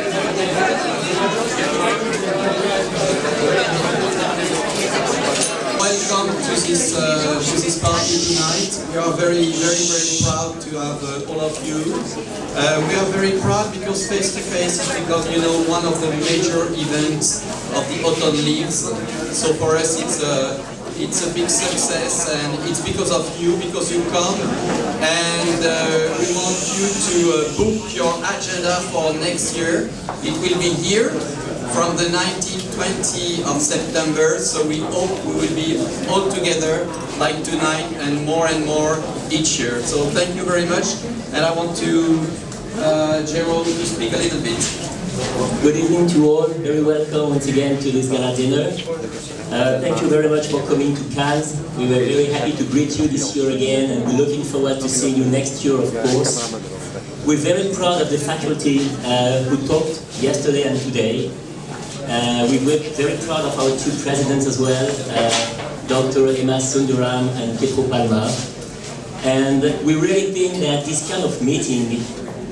Welcome to this party tonight. We are very proud to have all of you. We are very proud because Face to Face is because one of the major events of the autumn leaves. So for us it's a big success, and it's because of you, because you come, and we want you to book your agenda for next year. It will be here from the 19th-20th of September, so we hope we will be all together like tonight and more each year. So thank you very much, and I want to Jerome to speak a little bit. Good evening to all, very welcome once again to this gala dinner. Thank you very much for coming to Cannes. We were very happy to greet you this year again, and we're looking forward to seeing you next year, of course. We're very proud of the faculty who talked yesterday and today. We're very proud of our two presidents as well, Dr. Emma Sundaram and Pietro Palma. And we really think that this kind of meeting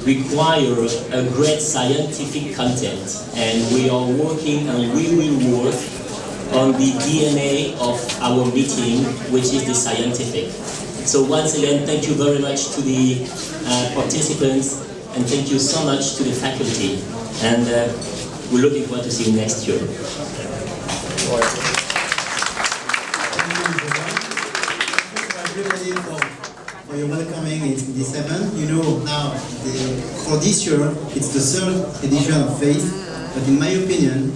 requires a great scientific content, and we are working and we will work on the DNA of our meeting, which is the scientific. So once again, thank you very much to the participants, and thank you so much to the faculty. And we're looking forward to see you next year. For your welcoming in this event. Now, for this year, it's the third edition of FACE, but in my opinion,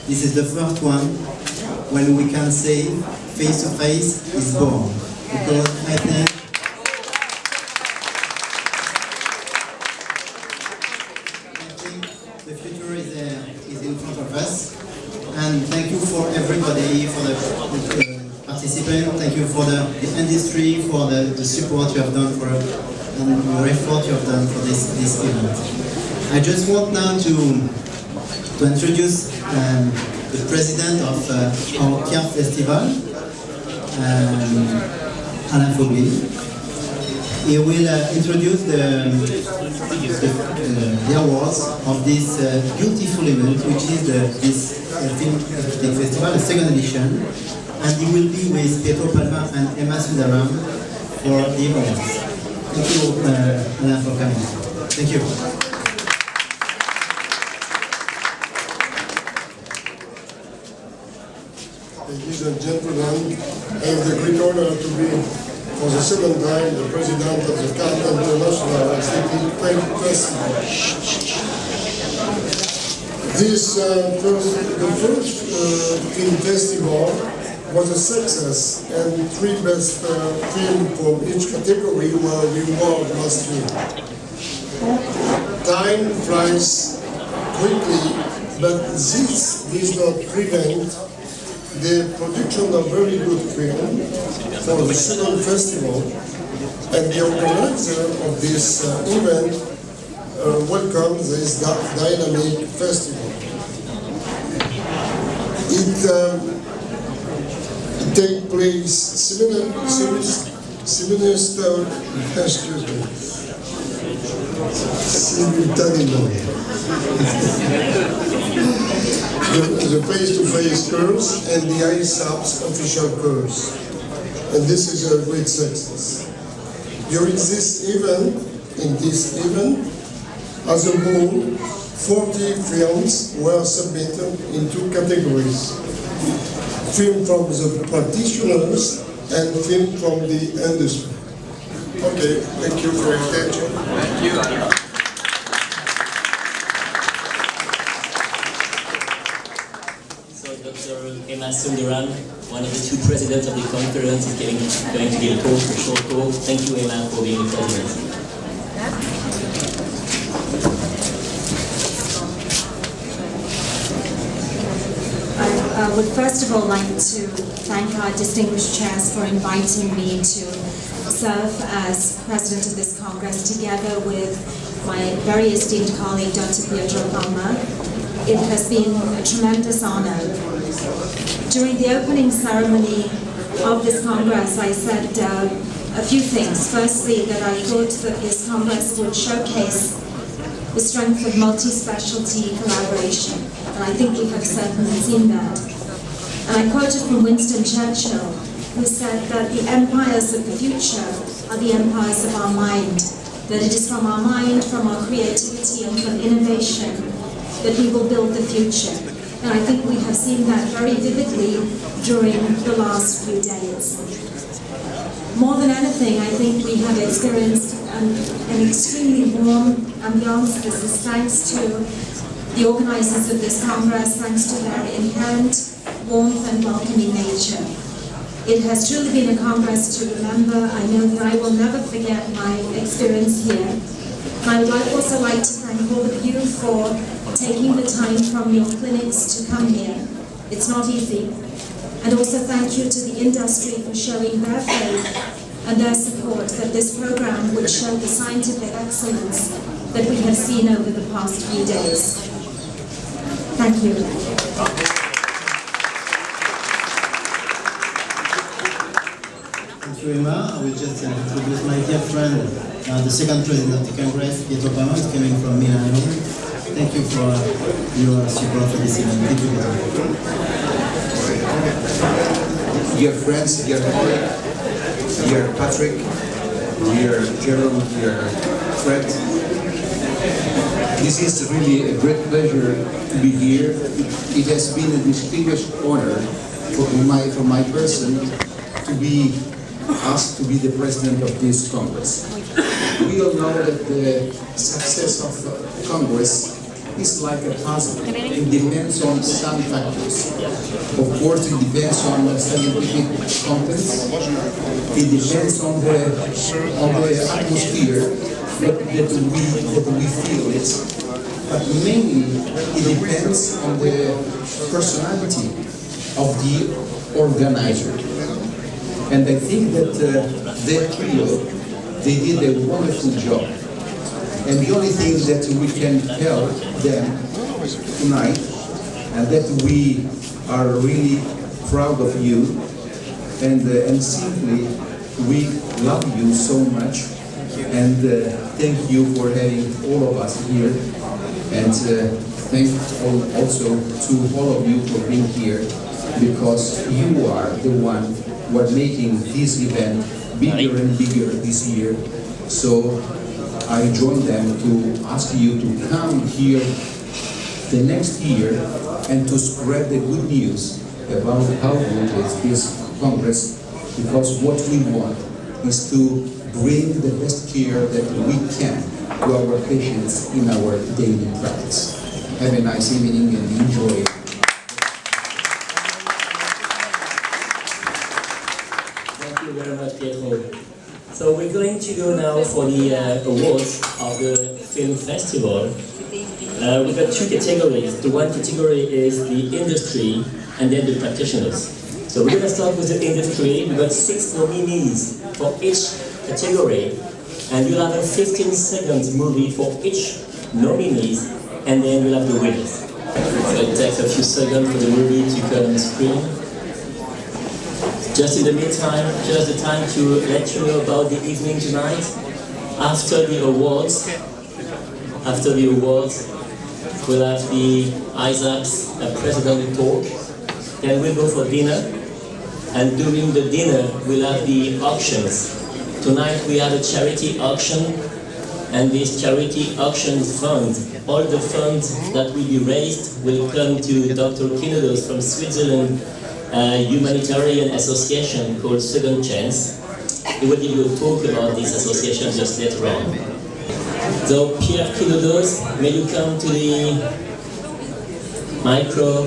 this is the first one when we can say Face to Face is born. Because I think the future is in front of us. And thank you for everybody, for the participants. Thank you for the industry, for the support you have done, for and your effort you have done for this event. I just want now to introduce the president of our CARE Festival, Alain Fogli. He will introduce the awards of this beautiful event, which is this Film Festival, the second edition, and he will be with Pietro Palma and Emma Sundaram for the awards. Thank you, Alain, for coming. Thank you. Ladies and gentlemen, I have the great honor to be, for the second time, the president of the Cannes International Film Festival. The first film festival was a success, and 3 best films from each category were rewarded last year. Time flies quickly, but this does not prevent the production of very good film for the second festival, and the organizer of this event welcomes this dynamic festival. It takes place simultaneously. The face-to-face course and the ISAPS official course, and this is a great success. During this event, as a whole, 40 films were submitted in 2 categories: film from the practitioners and film from the industry. Okay, thank you for your attention. Thank you. Dr. Emma Sundaram, one of the 2 presidents of the conference, is going to give a talk, a short talk. Thank you, Emma, for being the president. I would first of all like to thank our distinguished chairs for inviting me to serve as president of this Congress together with my very esteemed colleague, Dr. Pietro Palma. It has been a tremendous honor. During the opening ceremony of this Congress, I said a few things. Firstly, that I thought that this Congress would showcase the strength of multi-specialty collaboration, and I think we have certainly seen that. And I quoted from Winston Churchill, who said that the empires of the future are the empires of our mind, that it is from our mind, from our creativity and from innovation that we will build the future. And I think we have seen that very vividly during the last few days. More than anything, I think we have experienced an extremely warm ambiance. This is thanks to the organizers of this Congress, thanks to their inherent warmth and welcoming nature. It has truly been a Congress to remember. I know that I will never forget my experience here. I would also like to thank all of you for taking the time from your clinics to come here. It's not easy. And also thank you to the industry for showing their faith and their support that this program would show the scientific excellence that we have seen over the past few days. Thank you. Thank you, Emma. I will just introduce my dear friend, the second president of the Congress, Pietro Pama, is coming from Milano. Thank you for your support for this event. Thank you, Pietro. Dear friends, dear colleague, dear Patrick, dear Jerome, dear Fred, this is really a great pleasure to be here. It has been a distinguished honor for my person to be asked to be the president of this Congress. We all know that the success of Congress is like a puzzle. It depends on some factors. Of course, it depends on scientific contents. It depends on the atmosphere that we feel it. But mainly, it depends on the personality of the organizer. And I think that their trio, they did a wonderful job. And the only thing that we can tell them tonight, and that we are really proud of you, and simply we love you so much, and thank you for having all of us here, and thank also to all of you for being here, because you are the one who are making this event bigger and bigger this year. So I join them to ask you to come here the next year and to spread the good news about how good is this Congress, because what we want is to bring the best care that we can to our patients in our daily practice. Have a nice evening and enjoy. Thank you very much, Pietro. So we're going to go now for the awards of the film festival. We've got two categories. The one category is the industry and then the practitioners. So we're going to start with the industry. We've got 6 nominees for each category, and you'll have a 15-second movie for each nominees, and then we'll have the winners. So it takes a few seconds for the movie to come on screen. Just in the meantime, just the time to let you know about the evening tonight. After the awards, we'll have the ISAPS President talk. Then we'll go for dinner, and during the dinner we'll have the auctions. Tonight we have a charity auction, and this charity auction fund, all the funds that will be raised will come to Dr. Kinodos from Switzerland, humanitarian association called Second Chance. He will give you a talk about this association just later on. So Pierre Kinodos, may you come to the micro.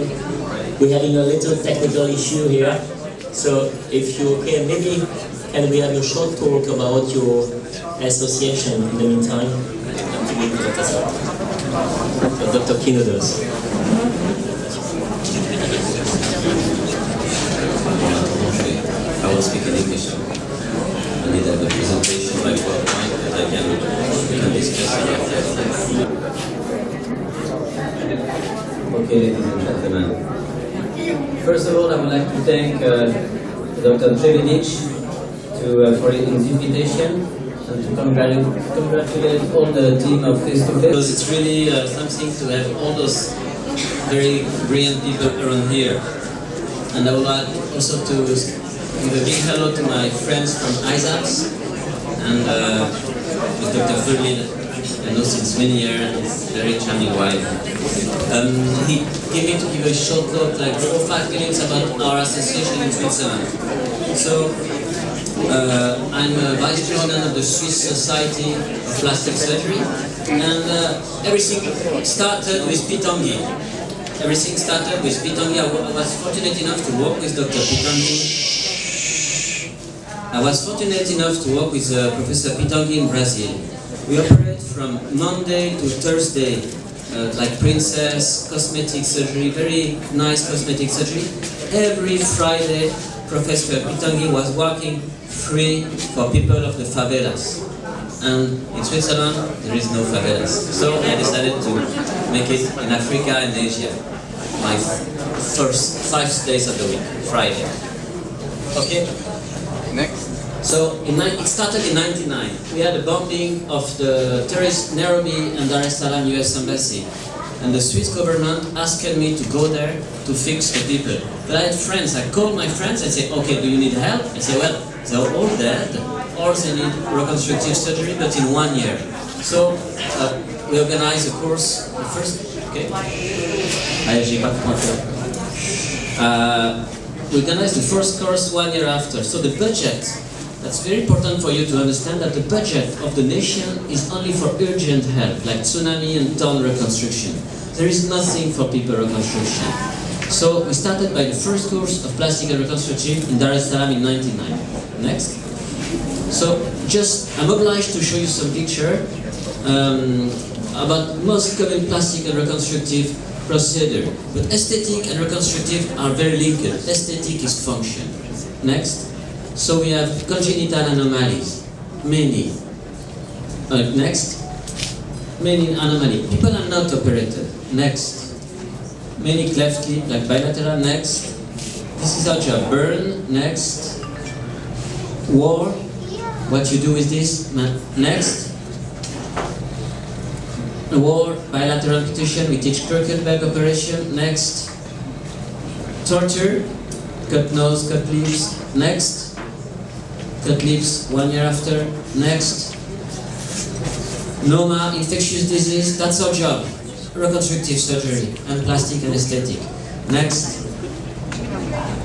We're having a little technical issue here. So if you're okay, maybe can we have a short talk about your association in the meantime? Dr. Kinodos. I will speak in English. I need the presentation by PowerPoint that I can discuss it. Okay, ladies and gentlemen. First of all, I would like to thank Dr. Trevinic for his invitation, and to congratulate all the team of Face to Face, because it's really something to have all those very brilliant people around here. And I would like also to give a big hello to my friends from ISAPS and with Dr. Fulmin, I know since many years, it's very charming wife. He gave me to give a short talk, like 4 or 5 minutes about our association in Switzerland. So, I'm a vice president of the Swiss Society of Plastic Surgery, and everything started with Pitanguy. Everything started with Pitanguy. I was fortunate enough to work with Dr. Pitanguy. I was fortunate enough to work with Professor Pitanguy in Brazil. We operate from Monday to Thursday, like princess, cosmetic surgery, very nice cosmetic surgery. Every Friday, Professor Pitanguy was working free for people of the favelas. And in Switzerland, there is no favelas. So I decided to make it in Africa and Asia. My first 5 days of the week, Friday. Okay? Next. So it started in '99. We had a bombing of the terrorist Nairobi and Dar es Salaam US Embassy. And the Swiss government asked me to go there to fix the people. But I had friends. I called my friends and said, okay, do you need help? I said, well, they're all dead, or they need reconstructive surgery, but in 1 year. So we organized a course, the first, okay. We organized the first course 1 year after. So the budget, that's very important for you to understand that the budget of the nation is only for urgent help, like tsunami and town reconstruction. There is nothing for people reconstruction. So we started by the first course of plastic and reconstructive in Dar es Salaam in '99. Next. So I'm obliged to show you some picture about most common plastic and reconstructive procedure. But aesthetic and reconstructive are very linked. Aesthetic is function. Next. So we have congenital anomalies, many. Next. Many anomalies. People are not operated. Next. Many cleft lip, like bilateral. Next. This is our job. Burn. Next. War. What you do with this? Next. War, bilateral amputation. We teach Kirkenberg operation. Next. Torture. Cut nose, cut lips. Next. Cut lips 1 year after. Next. Noma, infectious disease. That's our job. Reconstructive surgery and plastic and aesthetic. Next.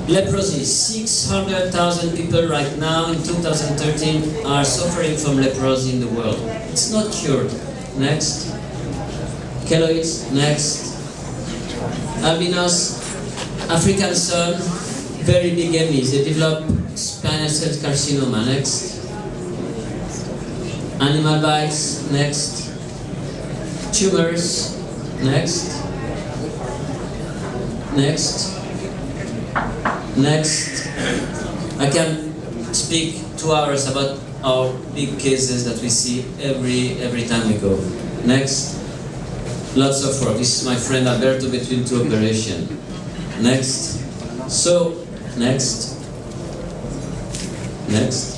Leprosy. 600,000 people right now in 2013 are suffering from leprosy in the world. It's not cured. Next. Keloids. Next. Albinos. African sun. Very big enemies. They develop spinal cell carcinoma. Next. Animal bites. Next. Tumors. Next. Next. Next. I can speak 2 hours about our big cases that we see every time we go. Next. Lots of work. This is my friend Alberto between 2 operations. Next. So, next. Next.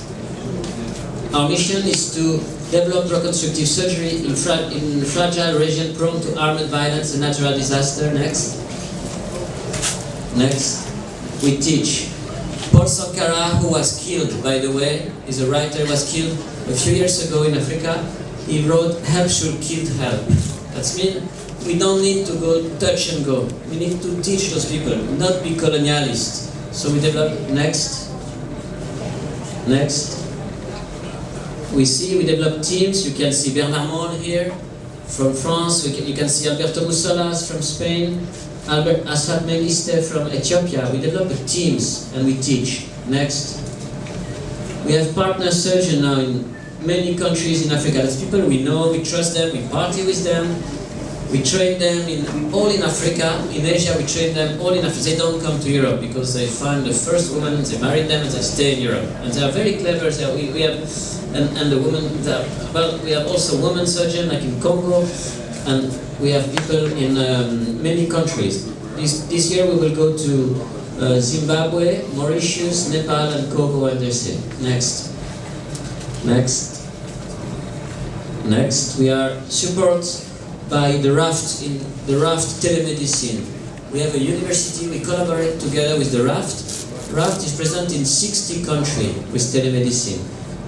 Our mission is to develop reconstructive surgery in fragile region prone to armed violence and natural disaster. Next. Next. We teach. Paul Sankara, who was killed, by the way, is a writer, was killed a few years ago in Africa. He wrote, "Help should kill help." That means we don't need to go touch and go. We need to teach those people, not be colonialists. So we develop. Next. Next. We develop teams. You can see Bernard Moll here from France. You can see Alberto Mussolas from Spain. Albert Asad Mengiste from Ethiopia. We develop teams and we teach. Next. We have partner surgeons now in many countries in Africa. That's people we know, we trust them, we party with them, we train them all in Africa. In Asia we train them all in Africa. They don't come to Europe because they find the first woman, they marry them and they stay in Europe. And they are very clever. We have, and the women, well, we have also women surgeons like in Congo. And we have people in many countries. This year we will go to Zimbabwe, Mauritius, Nepal and Congo and RC. Next. Next. Next, we are supported by the RAFT in the RAFT telemedicine. We have a university, we collaborate together with the RAFT. RAFT is present in 60 countries with telemedicine.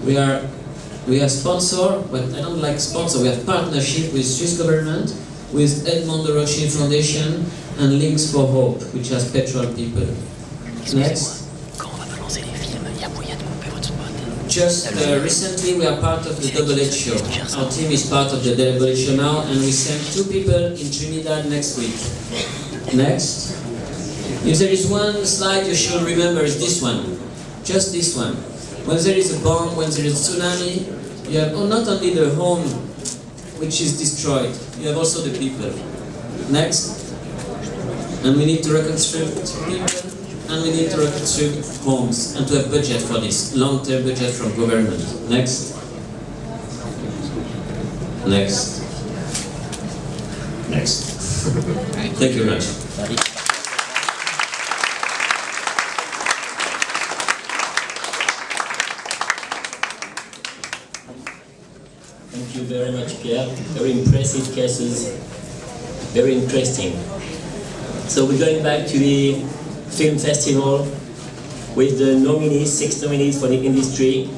We are sponsor, but I don't like sponsor, we have partnership with Swiss government, with Edmond de Rothschild Foundation and Links for Hope, which has petrol people. Next. Just recently we are part of the WHO. Our team is part of the WHO now, and we send 2 people in Trinidad next week. Next. If there is one slide you should remember, is this one. Just this one. When there is a bomb, when there is a tsunami, you have not only the home which is destroyed, you have also the people. Next. And we need to reconstruct people. And we need to reconstruct homes and to have budget for this, long-term budget from government. Next. Next. Next. Thank you very much. Thank you very much, Pierre. Very impressive cases, very interesting. So we're going back to the film festival with the nominees, 6 nominees for the industry.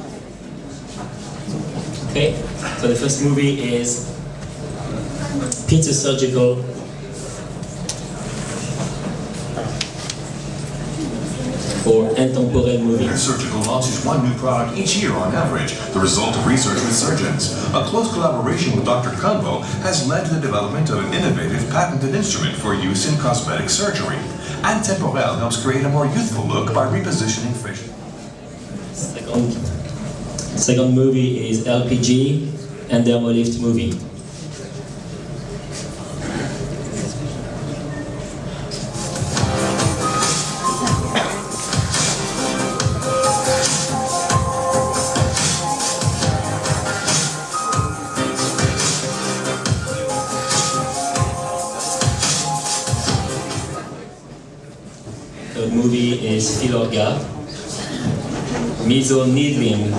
Okay, so the first movie is Peter Surgical. For intemporel movie. Surgical launches 1 new product each year on average, the result of research with surgeons. A close collaboration with Dr. Kunbo has led to the development of an innovative patented instrument for use in cosmetic surgery. Intemporel helps create a more youthful look by repositioning facial. Second movie is LPG and Dermolift movie. Third movie is Philorga, Meso Needling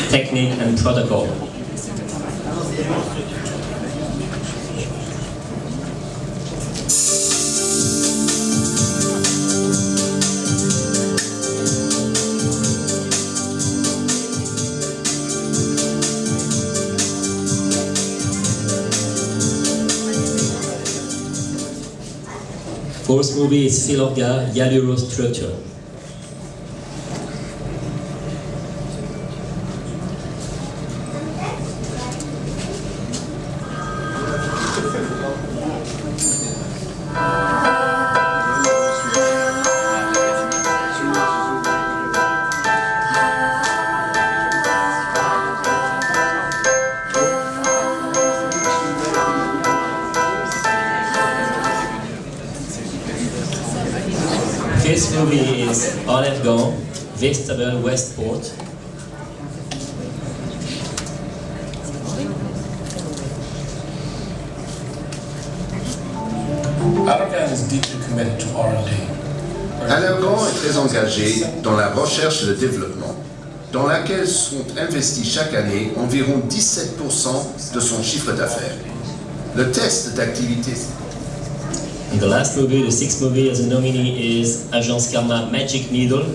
Technique and Protocol. Fourth movie is Philorga, Yaluro Structure. Fifth movie is Olive Gone, Vegetable Westport. Allergan is deeply committed to R&D. Allergan est très engagé dans la recherche et le développement, dans laquelle sont investis chaque année environ 17% de son chiffre d'affaires. Le test d'activité. And the last movie, the sixth movie as a nominee is Agence Karma Magic Needle,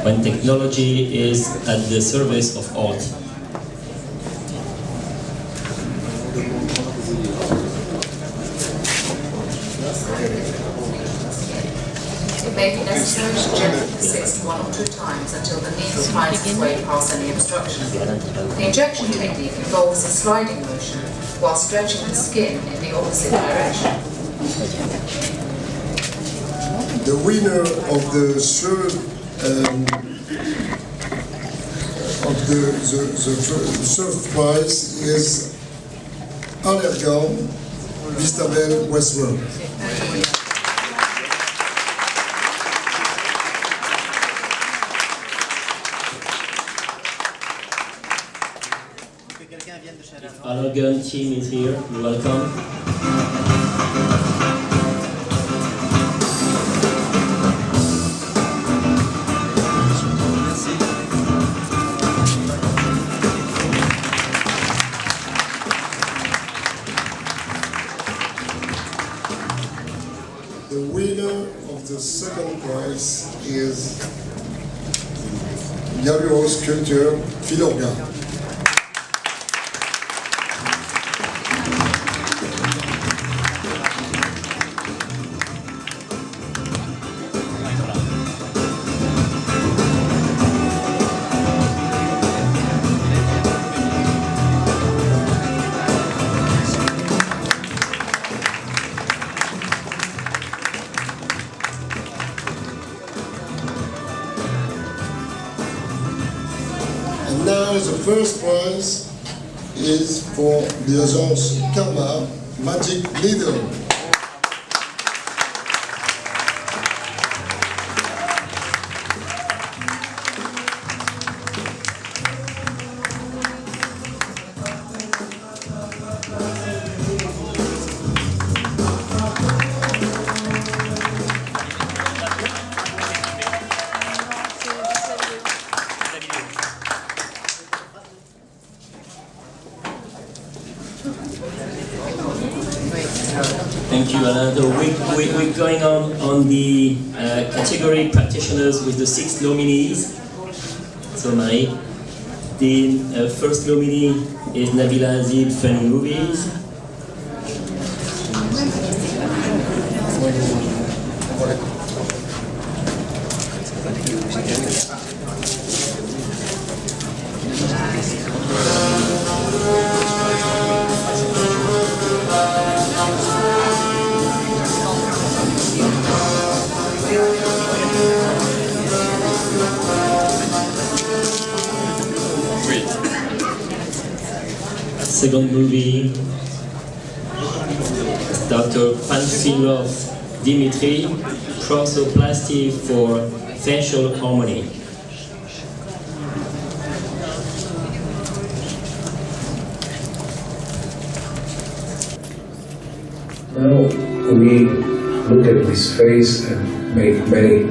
when technology is at the service of art. It may be necessary to gently persist 1 or 2 times until the needle finds its way past any obstruction. The injection technique involves a sliding motion while stretching the skin in the opposite direction. The winner of the third third prize is Allergan, Vegetable Westport. Allergan team is here, you're welcome. the second prize is Gravure sculpture Filorga. And now the first prize is for the agence Karma Magic Needle. Thank you, Alain. So we're going on the category practitioners with the 6 nominees. So Marie, the first nominee is Nabila Azib, Funny Movies. Second movie, Dr. Panfilov Dimitri, prosoplasty for facial harmony. Now we look at this face and make many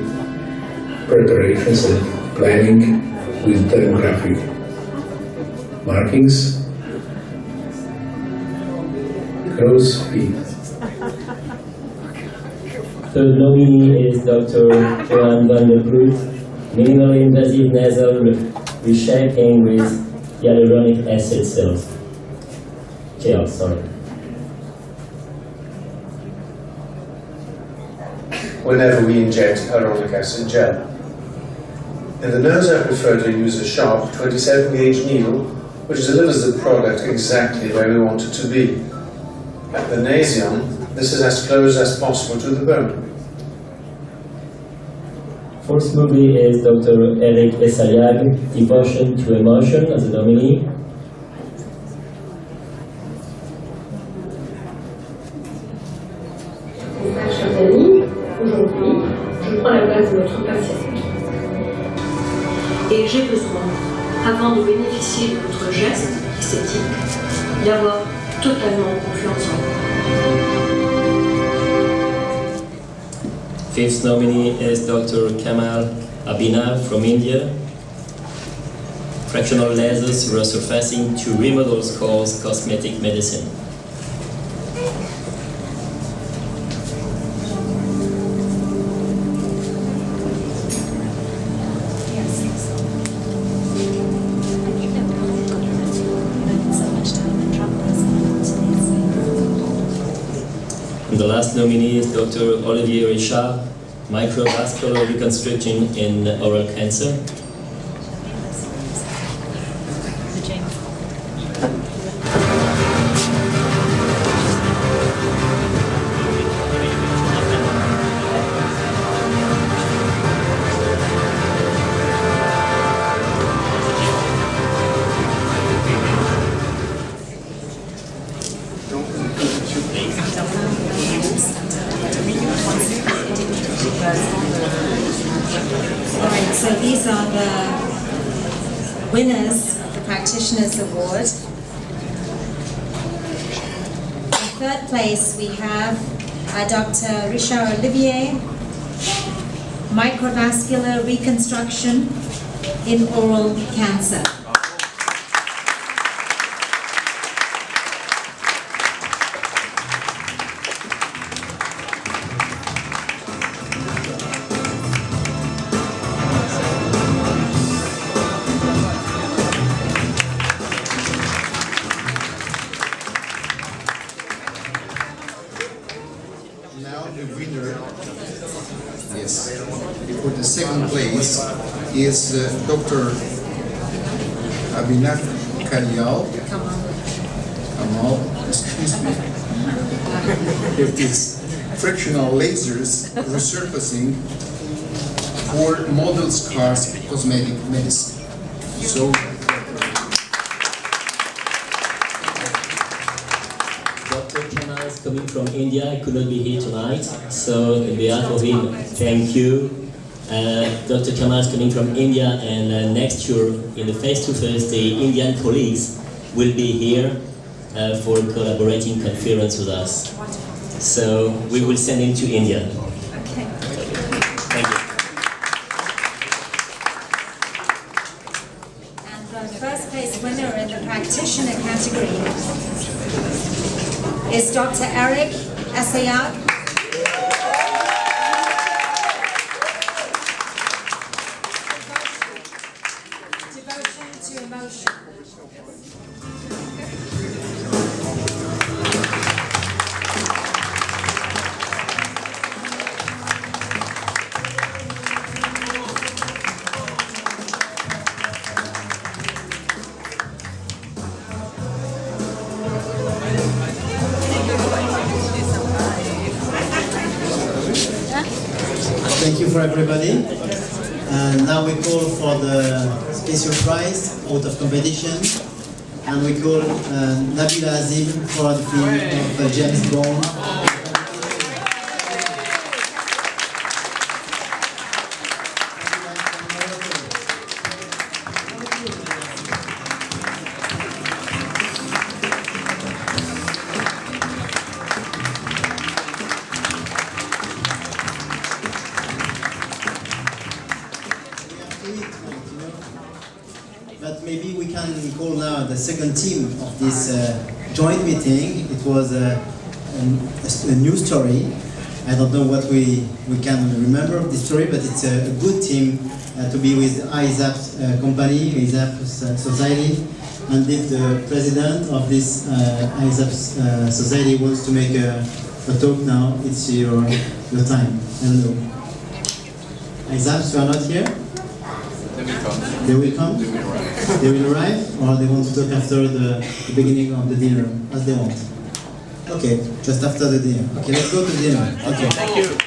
preparations and planning with demographic markings. Crow's feet. Third nominee is Dr. Johan van der Broek, minimally invasive nasal reshaping with hyaluronic acid cells. Gel, sorry. Whenever we inject hyaluronic acid gel. In the nose I prefer to use a sharp 27 gauge needle, which delivers the product exactly where we want it to be. At the nasion, this is as close as possible to the bone. Fourth movie is Dr. Eric Essayag, Devotion to Emotion as a nominee. Chers amis, aujourd'hui, je prends la place de votre patient. Et j'ai besoin, avant de bénéficier de votre geste esthétique, d'avoir totalement confiance en vous. Fifth nominee is Dr. Kamal Abhinav from India. Fractional lasers resurfacing to remodel scars, cosmetic medicine. And the last nominee is Dr. Olivier Richard, microvascular reconstruction in oral cancer. Alright, so these are the winners of the Practitioners Award. In third place we have Dr. Richard Olivier, microvascular reconstruction in oral cancer. second place is Dr. Abhinav Kamal, excuse me. It is frictional lasers resurfacing for model scars cosmetic medicine. So, Dr. Kamal is coming from India. He could not be here tonight, so on behalf of him, thank you. Dr. Kamal is coming from India, and next year, in the face-to-face, the Indian colleagues will be here for a collaborating conference with us. So we will send him to India. Okay. Thank you. And the first place winner in the practitioner category is Dr. Eric Essayag. Devotion to emotion. Thank you for everybody. And now we call for the special prize out of competition. And we call Nabila Azim for the film of James Bond. But maybe we can call now the second team of this joint meeting. It was a new story. I don't know what we can remember of this story, but it's a good team to be with ISAPS company, ISAPS Society. And if the president of this ISAPS Society wants to make a talk now, it's your time. Hello. ISAPS, you are not here? They will come? They will arrive, or they want to talk after the beginning of the dinner, as they want? Okay, just after the dinner. Okay, let's go to dinner. Okay. Thank you.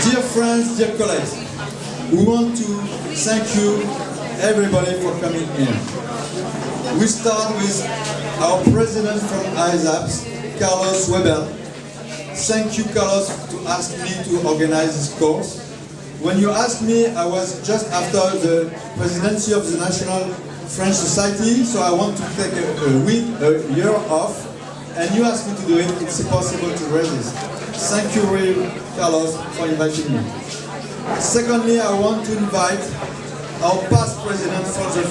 Dear friends, dear colleagues, we want to thank you, everybody, for coming in. We start with our president from ISAPS, Carlos Weber. Thank you, Carlos, to ask me to organize this course. When you asked me, I was just after the presidency of the National French Society, so I want to take a year off, and you asked me to do it. It's impossible to resist. Thank you, really, Carlos, for inviting me. Secondly, I want to invite our past president for the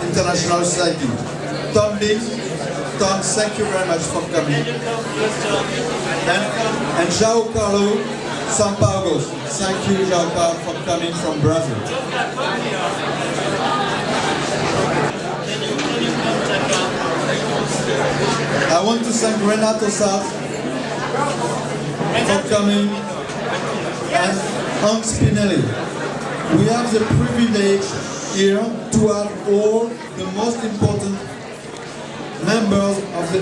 International Society, Tom Lee. Tom, thank you very much for coming. And João Carlo Sampaio. Thank you, João Carlo, for coming from Brazil. I want to thank Renato Saz for coming, and Hans Spinelli. We have the privilege here to have all the most important members of the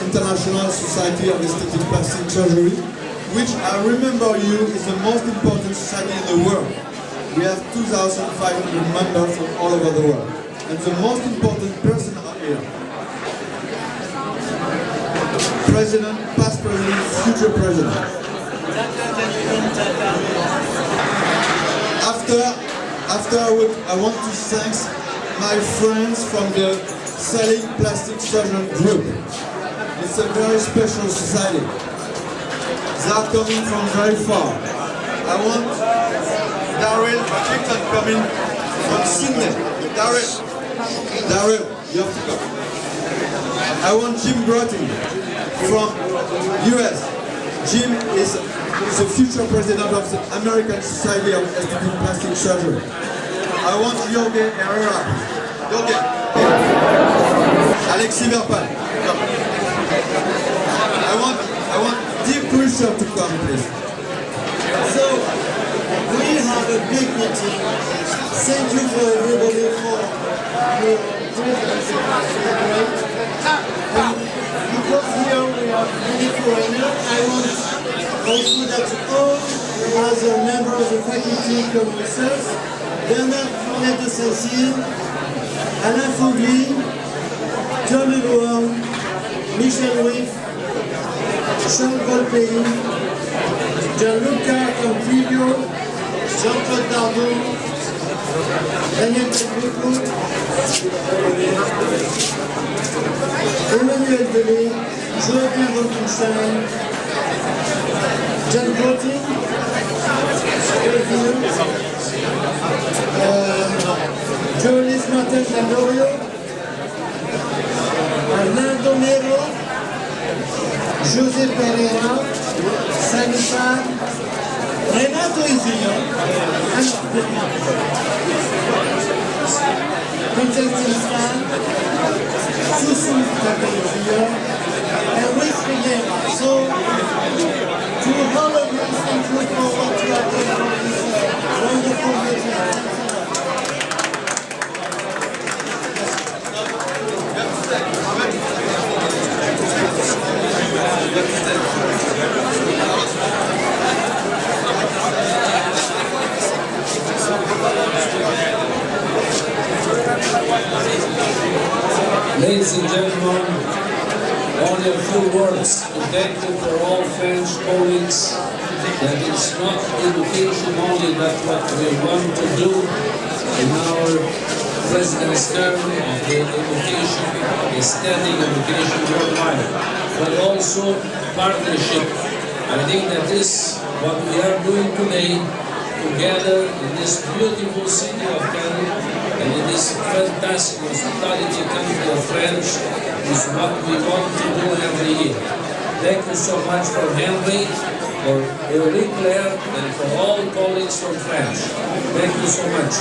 International Society of Aesthetic Plastic Surgery, which I remember you is the most important society in the world. We have 2,500 members from all over the world. And the most important person are here. President, past president, future president. After I want to thank my friends from the Selling Plastic Surgeon Group. It's a very special society. They are coming from very far. I want Daryl Washington coming from Sydney. Daryl. You have to come. I want Jim Grotting from US. Jim is the future president of the American Society of Aesthetic Plastic Surgery. I want Jorge Herrera. Jorge. Alexis Verpal. Come. I want Deep Crucial to come, please. So, we have a big meeting. Thank you for everybody for your presence. And because here we have many foreigners, I want also that all, as a member of the faculty, come with us. Bernard Fournet de Saint-Cyr, Alain Fogli, John Edouard, Michel Riff, Jean-Paul Pays, Gianluca Campillo, Jean-Claude Dardot, Daniel Petrucco, Emmanuel Delay, Joachim Wolfenstein, John Grotting, Jolis Martin Candorio, Alain Domero, José Pereira, Sanipan, Renato Isillo, Constantine Stan, Susan Capello, and Luis Figueira. So, to all of you, thank you for what you have done for this wonderful meeting. Ladies and gentlemen, only a few words to thank you for all French colleagues. That it's not education only that what we want to do in our president's term of the education, aesthetic education worldwide, but also partnership. I think that is what we are doing today together in this beautiful city of Cannes and in this fantastic hospitality country of France is what we want to do every year. Thank you so much for Henry, for Eric Claire, and for all colleagues from France. Thank you so much.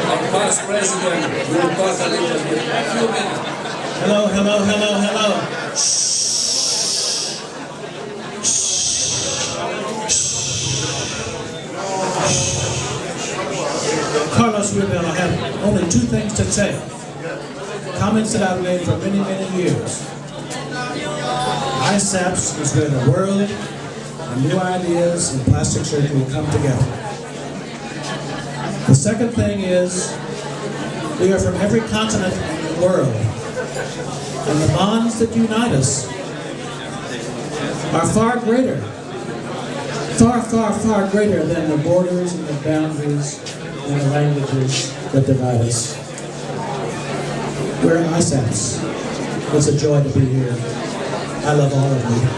Our past president will talk a little bit, a few minutes. Hello, hello, hello, hello. Carlos Ribel, I have only two things to say. Comments that I've made for many, many years. ISAPS is where the world and new ideas in plastic surgery will come together. The second thing is, we are from every continent in the world, and the bonds that unite us are far greater, far, far, far greater than the borders and the boundaries and the languages that divide us. We're ISAPS. It's a joy to be here. I love all of you.